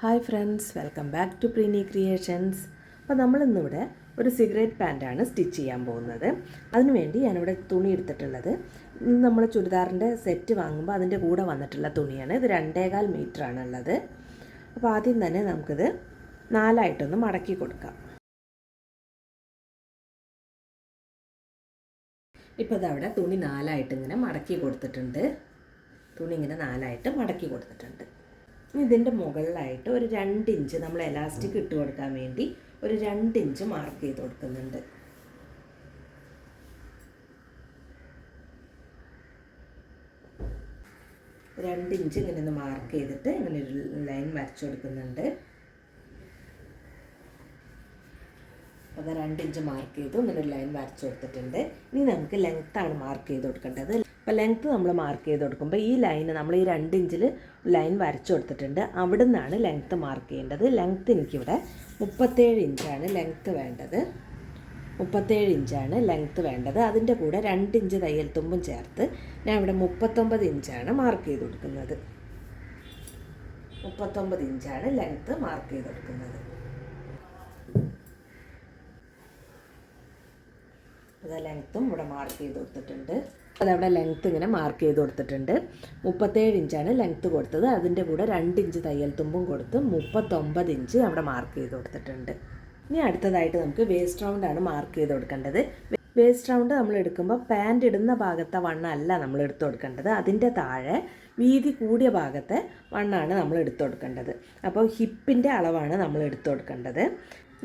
Hi friends, welcome back to Preeni creations. അപ്പോൾ നമ്മളിന്നിവിടെ ഒരു സിഗരറ്റ് പാൻറ്റാണ് സ്റ്റിച്ച് ചെയ്യാൻ പോകുന്നത്. അതിനുവേണ്ടി ഞാനിവിടെ തുണി എടുത്തിട്ടുള്ളത് നമ്മൾ ചുരിദാറിൻ്റെ സെറ്റ് വാങ്ങുമ്പോൾ അതിൻ്റെ കൂടെ വന്നിട്ടുള്ള തുണിയാണ്. ഇത് 2.25 മീറ്ററാണ് ഉള്ളത്. അപ്പോൾ ആദ്യം തന്നെ നമുക്കിത് 4ആയിട്ടൊന്ന് മടക്കി കൊടുക്കാം. ഇപ്പോൾ ഇതവിടെ തുണി 4ആയിട്ട് ഇങ്ങനെ മടക്കി കൊടുത്തിട്ടുണ്ട്. തുണി ഇങ്ങനെ 4ആയിട്ട് മടക്കി കൊടുത്തിട്ടുണ്ട്. ഇതിൻ്റെ മുകളിലായിട്ട് ഒരു 2 ഇഞ്ച് നമ്മൾ എലാസ്റ്റിക് ഇട്ട് കൊടുക്കാൻ വേണ്ടി ഒരു 2 ഇഞ്ച് മാർക്ക് ചെയ്ത് കൊടുക്കുന്നുണ്ട്. രണ്ട് ഇഞ്ച് ഇങ്ങനെ ഒന്ന് മാർക്ക് ചെയ്തിട്ട് ഇങ്ങനെ ഒരു ലൈൻ വരച്ചു കൊടുക്കുന്നുണ്ട്. അപ്പോൾ 2 ഇഞ്ച് മാർക്ക് ചെയ്തു ഇങ്ങനെ ഒരു ലൈൻ വരച്ചു കൊടുത്തിട്ടുണ്ട്. ഇനി നമുക്ക് ലെങ്ത്താണ് മാർക്ക് ചെയ്ത് കൊടുക്കേണ്ടത്. അപ്പോൾ ലെങ്ത്ത് നമ്മൾ മാർക്ക് ചെയ്ത് കൊടുക്കുമ്പോൾ ഈ ലൈന് നമ്മൾ ഈ 2 ഇഞ്ചിൽ ലൈൻ വരച്ചു കൊടുത്തിട്ടുണ്ട്. അവിടെ നിന്നാണ് ലെങ്ത്ത് മാർക്ക് ചെയ്യേണ്ടത്. ലെങ്ത്ത് എനിക്കിവിടെ 37 ഇഞ്ചാണ് ലെങ്ത്ത് വേണ്ടത്. 37 ഇഞ്ചാണ് ലെങ്ത്ത് വേണ്ടത്. അതിൻ്റെ കൂടെ 2 ഇഞ്ച് തയ്യൽ തുമ്പും ചേർത്ത് ഞാൻ ഇവിടെ 39 ഇഞ്ചാണ് മാർക്ക് ചെയ്ത് കൊടുക്കുന്നത്. 39 ഇഞ്ചാണ് ലെങ്ത്ത് മാർക്ക് ചെയ്ത് കൊടുക്കുന്നത്. അത് ലെങ്ത്തും ഇവിടെ മാർക്ക് ചെയ്ത് കൊടുത്തിട്ടുണ്ട്. അതവിടെ ലെങ്ത്ത് ഇങ്ങനെ മാർക്ക് ചെയ്ത് കൊടുത്തിട്ടുണ്ട്. 37 ഇഞ്ചാണ് ലെങ്ത്ത് കൊടുത്തത്. അതിൻ്റെ കൂടെ 2 ഇഞ്ച് തയ്യൽ തുമ്പും കൊടുത്ത് 39 ഇഞ്ച് അവിടെ മാർക്ക് ചെയ്ത് കൊടുത്തിട്ടുണ്ട്. ഇനി അടുത്തതായിട്ട് നമുക്ക് വേസ്റ്റ് റൗണ്ടാണ് മാർക്ക് ചെയ്ത് കൊടുക്കേണ്ടത്. വേസ്റ്റ് റൗണ്ട് നമ്മൾ എടുക്കുമ്പോൾ പാൻറ് ഇടുന്ന ഭാഗത്തെ വണ്ണമല്ല നമ്മൾ എടുത്തു കൊടുക്കേണ്ടത്. അതിൻ്റെ താഴെ വീതി കൂടിയ ഭാഗത്തെ വണ്ണമാണ് നമ്മൾ എടുത്തു കൊടുക്കേണ്ടത്. അപ്പോൾ ഹിപ്പിൻ്റെ അളവാണ് നമ്മൾ എടുത്തു കൊടുക്കേണ്ടത്.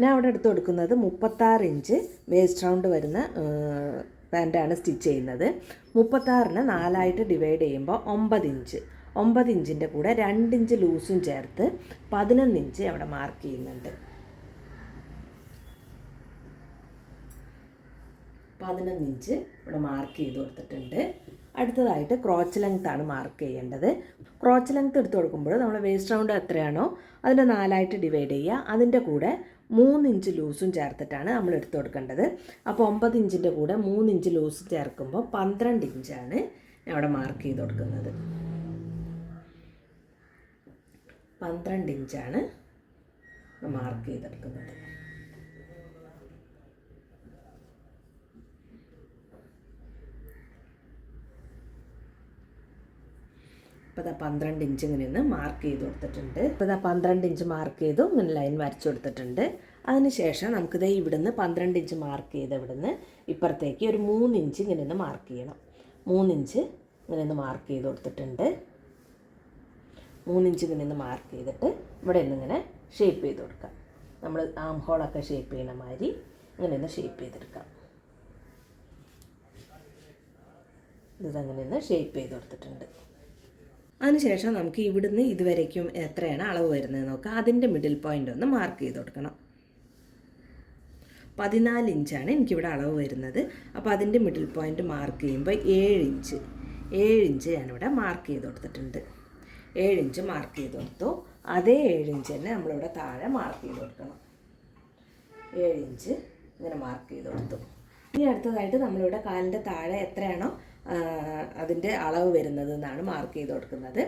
ഞാൻ അവിടെ എടുത്തു കൊടുക്കുന്നത് 36 ഇഞ്ച് വേസ്റ്റ് റൗണ്ട് വരുന്ന പാൻറ്റാണ് സ്റ്റിച്ച് ചെയ്യുന്നത്. 36നെ 4ആയിട്ട് ഡിവൈഡ് ചെയ്യുമ്പോൾ 9 ഇഞ്ച്. 9 ഇഞ്ചിൻ്റെ കൂടെ 2 ഇഞ്ച് ലൂസും ചേർത്ത് 11 ഇഞ്ച് അവിടെ മാർക്ക് ചെയ്യുന്നുണ്ട്. 11 ഇഞ്ച് ഇവിടെ മാർക്ക് ചെയ്ത് കൊടുത്തിട്ടുണ്ട്. അടുത്തതായിട്ട് ക്രോച്ച് ലെങ്ത് ആണ് മാർക്ക് ചെയ്യേണ്ടത്. ക്രോച്ച് ലെങ്ത് എടുത്ത് കൊടുക്കുമ്പോൾ നമ്മൾ വേസ്റ്റ് റൗണ്ട് എത്രയാണോ അതിനെ 4ആയിട്ട് ഡിവൈഡ് ചെയ്യുക. അതിൻ്റെ കൂടെ 3 ഇഞ്ച് ലൂസും ചേർത്തിട്ടാണ് നമ്മൾ എടുത്ത് കൊടുക്കേണ്ടത്. അപ്പോൾ 9 ഇഞ്ചിൻ്റെ കൂടെ 3 ഇഞ്ച് ലൂസ് ചേർക്കുമ്പോൾ 12 ഇഞ്ചാണ് ഞാൻ അവിടെ മാർക്ക് ചെയ്ത് കൊടുക്കുന്നത്. 12 ഇഞ്ചാണ് മാർക്ക് ചെയ്തെടുക്കുന്നത്. ഇപ്പോൾ 12 ഇഞ്ച് ഇങ്ങനെ ഒന്ന് മാർക്ക് ചെയ്ത് കൊടുത്തിട്ടുണ്ട്. ഇപ്പോൾ 12 ഇഞ്ച് മാർക്ക് ചെയ്തു ഇങ്ങനെ ലൈൻ വരച്ചു കൊടുത്തിട്ടുണ്ട്. അതിനുശേഷം നമുക്കിത് ഇവിടുന്ന് 12 ഇഞ്ച് മാർക്ക് ചെയ്ത് ഇവിടുന്ന് ഇപ്പുറത്തേക്ക് ഒരു 3 ഇഞ്ച് ഇങ്ങനെ ഒന്ന് മാർക്ക് ചെയ്യണം. 3 ഇഞ്ച് ഇങ്ങനെ ഒന്ന് മാർക്ക് ചെയ്ത് കൊടുത്തിട്ടുണ്ട്. 3 ഇഞ്ച് ഇങ്ങനെ ഒന്ന് മാർക്ക് ചെയ്തിട്ട് ഇവിടെ ഇങ്ങനെ ഷേപ്പ് ചെയ്ത് കൊടുക്കാം. നമ്മൾ ആം ഹോളൊക്കെ ഷേപ്പ് ചെയ്യണ മാതിരി ഇങ്ങനെ ഒന്ന് ഷേപ്പ് ചെയ്തെടുക്കാം. ഇതങ്ങനെ ഒന്ന് ഷേപ്പ് ചെയ്ത് കൊടുത്തിട്ടുണ്ട്. അതിനുശേഷം നമുക്ക് ഇവിടുന്ന് ഇതുവരേക്കും എത്രയാണ് അളവ് വരുന്നത് നോക്കാം. അതിൻ്റെ മിഡിൽ പോയിൻ്റ് ഒന്ന് മാർക്ക് ചെയ്ത് കൊടുക്കണം. 14 ഇഞ്ചാണ് എനിക്കിവിടെ അളവ് വരുന്നത്. അപ്പോൾ അതിൻ്റെ മിഡിൽ പോയിൻ്റ് മാർക്ക് ചെയ്യുമ്പോൾ 7 ഇഞ്ച് ഞാനിവിടെ മാർക്ക് ചെയ്ത് കൊടുത്തിട്ടുണ്ട്. 7 ഇഞ്ച് മാർക്ക് ചെയ്ത് കൊടുത്തു. അതേ 7 ഇഞ്ച് തന്നെ നമ്മളിവിടെ താഴെ മാർക്ക് ചെയ്ത് കൊടുക്കണം. 7 ഇഞ്ച് ഇങ്ങനെ മാർക്ക് ചെയ്ത് കൊടുത്തു. ഇനി അടുത്തതായിട്ട് നമ്മളിവിടെ കാലിൻ്റെ താഴെ എത്രയാണോ അതിൻ്റെ അളവ് വരുന്നത് എന്നാണ് മാർക്ക് ചെയ്ത് കൊടുക്കുന്നത്.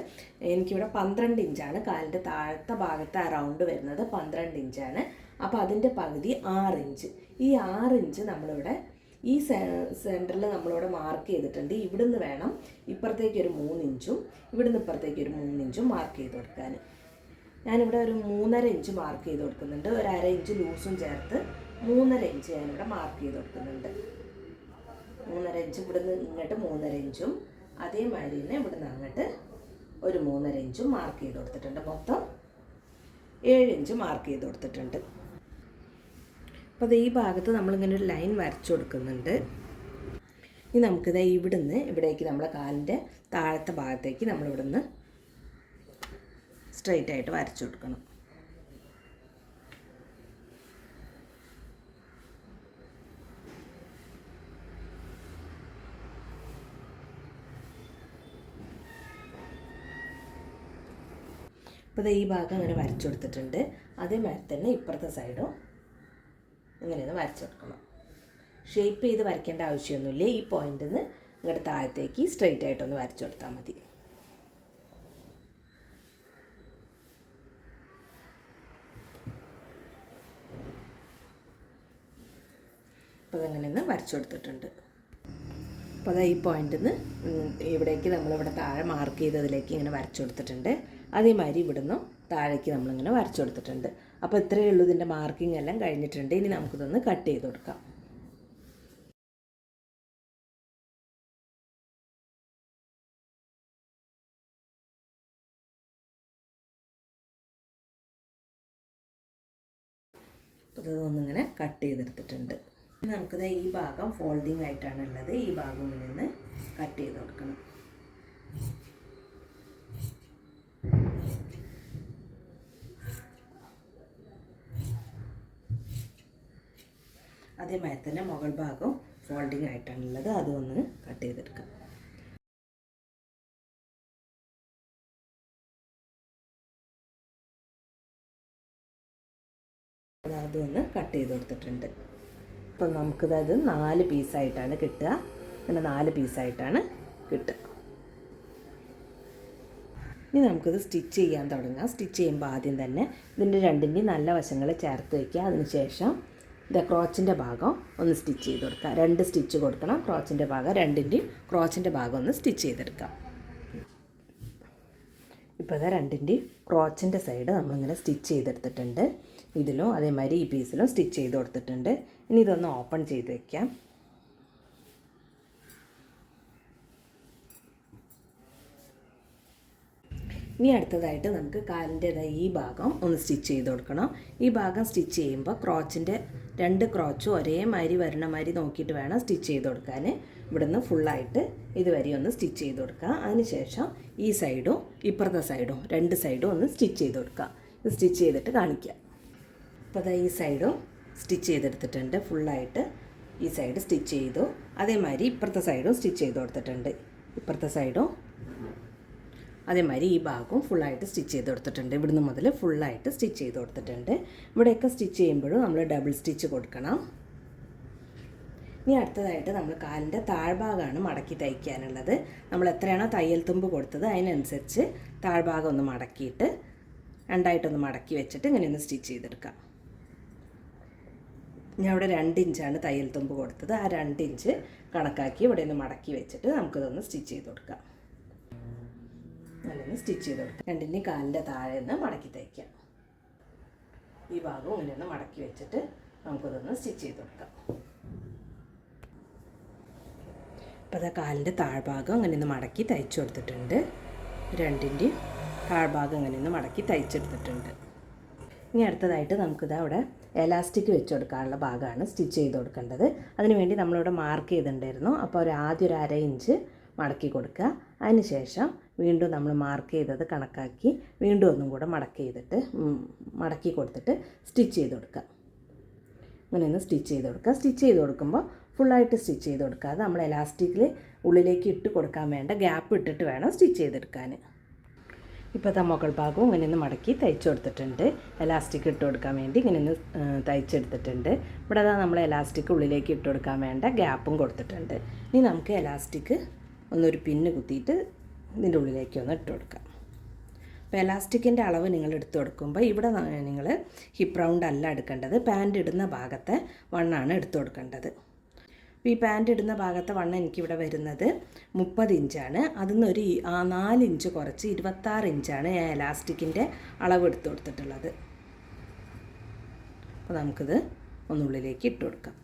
എനിക്കിവിടെ 12 ഇഞ്ചാണ് കാലിൻ്റെ താഴത്തെ ഭാഗത്ത് ആ റൗണ്ട് വരുന്നത്. 12 ഇഞ്ചാണ്. അപ്പോൾ അതിൻ്റെ പകുതി 6 ഇഞ്ച്. ഈ 6 ഇഞ്ച് നമ്മളിവിടെ ഈ സെൻറ്ററിൽ നമ്മളിവിടെ മാർക്ക് ചെയ്തിട്ടുണ്ട്. ഇവിടുന്ന് വേണം ഇപ്പുറത്തേക്ക് ഒരു 3 ഇഞ്ചും ഇവിടുന്ന് ഇപ്പുറത്തേക്ക് ഒരു 3 ഇഞ്ചും മാർക്ക് ചെയ്ത് കൊടുക്കാൻ. ഞാനിവിടെ ഒരു 3.5 ഇഞ്ച് മാർക്ക് ചെയ്ത് കൊടുക്കുന്നുണ്ട്. ഒരു 1/2 ഇഞ്ച് ലൂസും ചേർത്ത് 3.5 ഇഞ്ച് ഞാനിവിടെ മാർക്ക് ചെയ്ത് കൊടുക്കുന്നുണ്ട്. 3.5 ഇഞ്ച് ഇവിടുന്ന് ഇങ്ങോട്ട് 3.5 ഇഞ്ചും അതേമാതിരി തന്നെ ഇവിടുന്ന് അങ്ങോട്ട് ഒരു 3.5 ഇഞ്ചും മാർക്ക് ചെയ്ത് കൊടുത്തിട്ടുണ്ട്. മൊത്തം 7 ഇഞ്ച് മാർക്ക് ചെയ്ത് കൊടുത്തിട്ടുണ്ട്. അപ്പോൾ ഈ ഭാഗത്ത് നമ്മളിങ്ങനെ ഒരു ലൈൻ വരച്ചു കൊടുക്കുന്നുണ്ട്. ഇനി നമുക്കിത് ഇവിടുന്ന് ഇവിടേക്ക് നമ്മുടെ കാലിൻ്റെ താഴത്തെ ഭാഗത്തേക്ക് നമ്മളിവിടുന്ന് സ്ട്രെയിറ്റ് ആയിട്ട് വരച്ചു കൊടുക്കണം. അപ്പോൾ ഈ ഭാഗം അങ്ങനെ വരച്ചു കൊടുത്തിട്ടുണ്ട്. അതേമാതിരി തന്നെ ഇപ്പുറത്തെ സൈഡും ഇങ്ങനെയൊന്ന് വരച്ചു കൊടുക്കണം. ഷേപ്പ് ചെയ്ത് വരയ്ക്കേണ്ട ആവശ്യമൊന്നുമില്ല. ഈ പോയിന്റിൽ നിന്ന് ഇങ്ങോട്ട് താഴത്തേക്ക് സ്ട്രെയിറ്റ് ആയിട്ടൊന്ന് വരച്ചു കൊടുത്താൽ മതി. അപ്പോൾ അതങ്ങനെ വരച്ചു കൊടുത്തിട്ടുണ്ട്. അപ്പോൾ അത് ഈ പോയിന്റിൽ നിന്ന് ഇവിടേക്ക് നമ്മളിവിടെ താഴെ മാർക്ക് ചെയ്തതിലേക്ക് ഇങ്ങനെ വരച്ചു കൊടുത്തിട്ടുണ്ട്. അതേമാതിരി ഇവിടുന്ന് താഴേക്ക് നമ്മളിങ്ങനെ വരച്ചു കൊടുത്തിട്ടുണ്ട്. അപ്പോൾ ഇത്രയേ ഉള്ളൂ, ഇതിൻ്റെ മാർക്കിംഗ് എല്ലാം കഴിഞ്ഞിട്ടുണ്ട്. ഇനി നമുക്കിതൊന്ന് കട്ട് ചെയ്ത് കൊടുക്കാം. അപ്പോൾ ഇതൊന്നിങ്ങനെ കട്ട് ചെയ്തെടുത്തിട്ടുണ്ട്. നമുക്കിത് ഈ ഭാഗം ഫോൾഡിങ് ആയിട്ടാണുള്ളത്. ഈ ഭാഗം നിന്ന് കട്ട് ചെയ്ത് കൊടുക്കണം. അതേമാതിരി തന്നെ മുകൾ ഭാഗം ഫോൾഡിങ് ആയിട്ടാണുള്ളത്. അതൊന്ന് കട്ട് ചെയ്തെടുക്കാം. അതൊന്ന് കട്ട് ചെയ്ത് കൊടുത്തിട്ടുണ്ട്. അപ്പം നമുക്കിത് 4 പീസായിട്ടാണ് കിട്ടുക. അങ്ങനെ 4 പീസായിട്ടാണ് കിട്ടുക. ഇനി നമുക്കിത് സ്റ്റിച്ച് ചെയ്യാൻ തുടങ്ങാം. സ്റ്റിച്ച് ചെയ്യുമ്പോൾ ആദ്യം തന്നെ ഇതിൻ്റെ രണ്ടിൻ്റെയും നല്ല വശങ്ങൾ ചേർത്ത് വയ്ക്കുക. അതിനുശേഷം ഇത് ക്രോച്ചിൻ്റെ ഭാഗം ഒന്ന് സ്റ്റിച്ച് ചെയ്ത് കൊടുക്കുക. 2 സ്റ്റിച്ച് കൊടുക്കണം. ക്രോച്ചിൻ്റെ ഭാഗം രണ്ടിൻ്റെയും ക്രോച്ചിൻ്റെ ഭാഗം ഒന്ന് സ്റ്റിച്ച് ചെയ്തെടുക്കാം. ഇപ്പോൾ ഇത് രണ്ടിൻ്റെയും ക്രോച്ചിൻ്റെ സൈഡ് നമ്മളിങ്ങനെ സ്റ്റിച്ച് ചെയ്തെടുത്തിട്ടുണ്ട്. ഇതിലും അതേമാതിരി ഈ പീസിലും സ്റ്റിച്ച് ചെയ്ത് കൊടുത്തിട്ടുണ്ട്. ഇനി ഇതൊന്ന് ഓപ്പൺ ചെയ്ത് വയ്ക്കാം. ഇനി അടുത്തതായിട്ട് നമുക്ക് കാലിൻ്റേതായ ഈ ഭാഗം ഒന്ന് സ്റ്റിച്ച് ചെയ്ത് കൊടുക്കണം. ഈ ഭാഗം സ്റ്റിച്ച് ചെയ്യുമ്പോൾ ക്രോച്ചിൻ്റെ 2 ക്രോച്ചും ഒരേമാതിരി വരണ മാതിരി നോക്കിയിട്ട് വേണം സ്റ്റിച്ച് ചെയ്ത് കൊടുക്കാൻ. ഇവിടുന്ന് ഫുള്ളായിട്ട് ഇതുവരെ ഒന്ന് സ്റ്റിച്ച് ചെയ്ത് കൊടുക്കുക. അതിനുശേഷം ഈ സൈഡും ഇപ്പുറത്തെ സൈഡും 2 സൈഡും ഒന്ന് സ്റ്റിച്ച് ചെയ്ത് കൊടുക്കുക. ഇത് സ്റ്റിച്ച് ചെയ്തിട്ട് കാണിക്കാം. അപ്പോൾ അതാ ഈ സൈഡും സ്റ്റിച്ച് ചെയ്തെടുത്തിട്ടുണ്ട്. ഫുള്ളായിട്ട് ഈ സൈഡ് സ്റ്റിച്ച് ചെയ്തു. അതേമാതിരി ഇപ്പുറത്തെ സൈഡും സ്റ്റിച്ച് ചെയ്ത് കൊടുത്തിട്ടുണ്ട്. ഇപ്പുറത്തെ സൈഡും അതേമാതിരി ഈ ഭാഗവും ഫുള്ളായിട്ട് സ്റ്റിച്ച് ചെയ്ത് കൊടുത്തിട്ടുണ്ട്. ഇവിടുന്ന് മുതൽ ഫുള്ളായിട്ട് സ്റ്റിച്ച് ചെയ്ത് കൊടുത്തിട്ടുണ്ട്. ഇവിടെയൊക്കെ സ്റ്റിച്ച് ചെയ്യുമ്പോഴും നമ്മൾ ഡബിൾ സ്റ്റിച്ച് കൊടുക്കണം. ഇനി അടുത്തതായിട്ട് നമ്മൾ കാലിൻ്റെ താഴ്ഭാഗമാണ് മടക്കി തയ്ക്കാനുള്ളത്. നമ്മൾ എത്രയാണോ തയ്യൽ തുമ്പ് കൊടുത്തത് അതിനനുസരിച്ച് താഴ്ഭാഗം ഒന്ന് മടക്കിയിട്ട് 2ആയിട്ടൊന്ന് മടക്കി വെച്ചിട്ട് ഇങ്ങനെയൊന്ന് സ്റ്റിച്ച് ചെയ്തെടുക്കാം. ഞാൻ ഇവിടെ 2 ഇഞ്ചാണ് തയ്യൽ തുമ്പ് കൊടുത്തത്. ആ 2 ഇഞ്ച് കണക്കാക്കി ഇവിടെ ഒന്ന് മടക്കി വെച്ചിട്ട് നമുക്കിതൊന്ന് സ്റ്റിച്ച് ചെയ്ത് കൊടുക്കാം. അല്ലെങ്കിൽ സ്റ്റിച്ച് ചെയ്ത് കൊടുക്കാം. 2ൻ്റെയും കാലിൻ്റെ താഴെ നിന്ന് മടക്കി തയ്ക്കാം. ഈ ഭാഗവും ഇങ്ങനെ ഒന്ന് മടക്കി വെച്ചിട്ട് നമുക്കിതൊന്ന് സ്റ്റിച്ച് ചെയ്ത് കൊടുക്കാം. അപ്പോൾ അത് കാലിൻ്റെ താഴ്ഭാഗം അങ്ങനെ ഒന്ന് മടക്കി തയ്ച്ചു കൊടുത്തിട്ടുണ്ട്. 2ൻ്റെയും താഴ്ഭാഗം അങ്ങനെ ഒന്ന് മടക്കി തയ്ച്ചെടുത്തിട്ടുണ്ട്. ഇനി അടുത്തതായിട്ട് നമുക്കിത് അവിടെ എലാസ്റ്റിക് വെച്ച് കൊടുക്കാനുള്ള ഭാഗമാണ് സ്റ്റിച്ച് ചെയ്ത് കൊടുക്കേണ്ടത്. അതിനുവേണ്ടി നമ്മളിവിടെ മാർക്ക് ചെയ്തിട്ടുണ്ടായിരുന്നു. അപ്പോൾ ആദ്യം ഒരു 1/2 ഇഞ്ച് മടക്കി കൊടുക്കുക. അതിന് ശേഷം വീണ്ടും നമ്മൾ മാർക്ക് ചെയ്തത് കണക്കാക്കി വീണ്ടും ഒന്നും കൂടെ മടക്കി കൊടുത്തിട്ട് സ്റ്റിച്ച് ചെയ്ത് കൊടുക്കുക. അങ്ങനെയൊന്ന് സ്റ്റിച്ച് ചെയ്ത് കൊടുക്കുക. സ്റ്റിച്ച് ചെയ്ത് കൊടുക്കുമ്പോൾ ഫുള്ളായിട്ട് സ്റ്റിച്ച് ചെയ്ത് കൊടുക്കാതെ നമ്മൾ എലാസ്റ്റിക്കിൽ ഉള്ളിലേക്ക് ഇട്ട് കൊടുക്കാൻ വേണ്ട ഗ്യാപ്പ് ഇട്ടിട്ട് വേണം സ്റ്റിച്ച് ചെയ്തെടുക്കാൻ. ഇപ്പോൾ മുകൾ ഭാഗവും ഇങ്ങനെയൊന്ന് മടക്കി തയ്ച്ചു കൊടുത്തിട്ടുണ്ട്. എലാസ്റ്റിക് ഇട്ട് കൊടുക്കാൻ വേണ്ടി ഇങ്ങനെയൊന്ന് തയ്ച്ചെടുത്തിട്ടുണ്ട്. ഇവിടെ നമ്മൾ എലാസ്റ്റിക് ഉള്ളിലേക്ക് ഇട്ട് കൊടുക്കാൻ വേണ്ട ഗ്യാപ്പും കൊടുത്തിട്ടുണ്ട്. ഇനി നമുക്ക് എലാസ്റ്റിക് ഒന്നൊരു പിന്ന് കുത്തിയിട്ട് ഇതിൻ്റെ ഉള്ളിലേക്ക് ഒന്ന് ഇട്ട് കൊടുക്കാം. അപ്പോൾ എലാസ്റ്റിക്കിൻ്റെ അളവ് നിങ്ങൾ എടുത്ത് കൊടുക്കുമ്പോൾ ഇവിടെ നിങ്ങൾ ഹിപ്പ് റൗണ്ട് അല്ല എടുക്കേണ്ടത്. പാൻറ് ഇടുന്ന ഭാഗത്തെ വണ്ണാണ് എടുത്ത് കൊടുക്കേണ്ടത്. അപ്പോൾ ഈ പാൻറ് ഇടുന്ന ഭാഗത്തെ വണ്ണം എനിക്കിവിടെ വരുന്നത് 30 ഇഞ്ചാണ്. അതിൽ നിന്നൊരു 4 ഇഞ്ച് കുറച്ച് 26 ഇഞ്ചാണ് ഞാൻ എലാസ്റ്റിക്കിൻ്റെ അളവ് എടുത്ത് കൊടുത്തിട്ടുള്ളത്. അപ്പോൾ നമുക്കിത് ഒന്നുള്ളിലേക്ക് ഇട്ട് കൊടുക്കാം.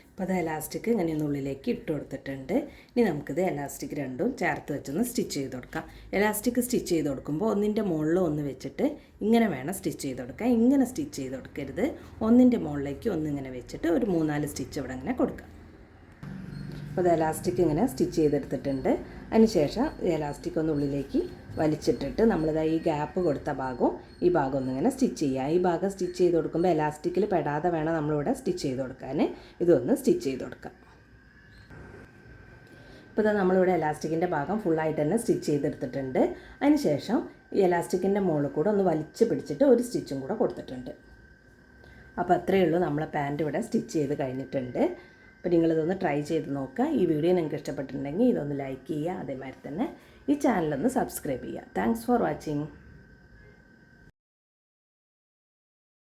അപ്പോൾ അത് എലാസ്റ്റിക് ഇങ്ങനെ ഒന്നുള്ളിലേക്ക് ഇട്ട് കൊടുത്തിട്ടുണ്ട്. ഇനി നമുക്കിത് എലാസ്റ്റിക് രണ്ടും ചേർത്ത് വെച്ചൊന്ന് സ്റ്റിച്ച് ചെയ്ത് കൊടുക്കാം. എലാസ്റ്റിക് സ്റ്റിച്ച് ചെയ്ത് കൊടുക്കുമ്പോൾ ഒന്നിൻ്റെ മുകളിൽ ഒന്ന് വെച്ചിട്ട് ഇങ്ങനെ വേണം സ്റ്റിച്ച് ചെയ്ത് കൊടുക്കാം. ഇങ്ങനെ സ്റ്റിച്ച് ചെയ്ത് കൊടുക്കരുത്. ഒന്നിൻ്റെ മുകളിലേക്ക് ഒന്നിങ്ങനെ വെച്ചിട്ട് ഒരു 3-4 സ്റ്റിച്ച് ഇവിടെ ഇങ്ങനെ കൊടുക്കാം. അപ്പോൾ അത് എലാസ്റ്റിക് ഇങ്ങനെ സ്റ്റിച്ച് ചെയ്തെടുത്തിട്ടുണ്ട്. അതിനുശേഷം എലാസ്റ്റിക് ഒന്ന് ഉള്ളിലേക്ക് വലിച്ചിട്ടിട്ട് നമ്മളിതാ ഈ ഗ്യാപ്പ് കൊടുത്ത ഭാഗവും ഈ ഭാഗം ഒന്നിങ്ങനെ സ്റ്റിച്ച് ചെയ്യുക. ഈ ഭാഗം സ്റ്റിച്ച് ചെയ്ത് കൊടുക്കുമ്പോൾ എലാസ്റ്റിക്കിൽ പെടാതെ വേണം നമ്മളിവിടെ സ്റ്റിച്ച് ചെയ്ത് കൊടുക്കാൻ. ഇതൊന്ന് സ്റ്റിച്ച് ചെയ്ത് കൊടുക്കാം. ഇപ്പോൾ ഇതാ നമ്മളിവിടെ എലാസ്റ്റിക്കിൻ്റെ ഭാഗം ഫുള്ളായിട്ട് തന്നെ സ്റ്റിച്ച് ചെയ്തെടുത്തിട്ടുണ്ട്. അതിനുശേഷം ഈ എലാസ്റ്റിക്കിൻ്റെ മുകളിൽ കൂടെ ഒന്ന് വലിച്ച് പിടിച്ചിട്ട് ഒരു സ്റ്റിച്ചും കൂടെ കൊടുത്തിട്ടുണ്ട്. അപ്പോൾ അത്രയേ ഉള്ളൂ, നമ്മളെ പാൻറ്റ് ഇവിടെ സ്റ്റിച്ച് ചെയ്ത് കഴിഞ്ഞിട്ടുണ്ട്. അപ്പോൾ നിങ്ങളിതൊന്ന് ട്രൈ ചെയ്ത് നോക്കുക. ഈ വീഡിയോ നിങ്ങൾക്ക് ഇഷ്ടപ്പെട്ടിട്ടുണ്ടെങ്കിൽ ഇതൊന്ന് ലൈക്ക് ചെയ്യുക. അതേമാതിരി തന്നെ ഈ ചാനലൊന്ന് സബ്സ്ക്രൈബ് ചെയ്യുക. Thanks for watching.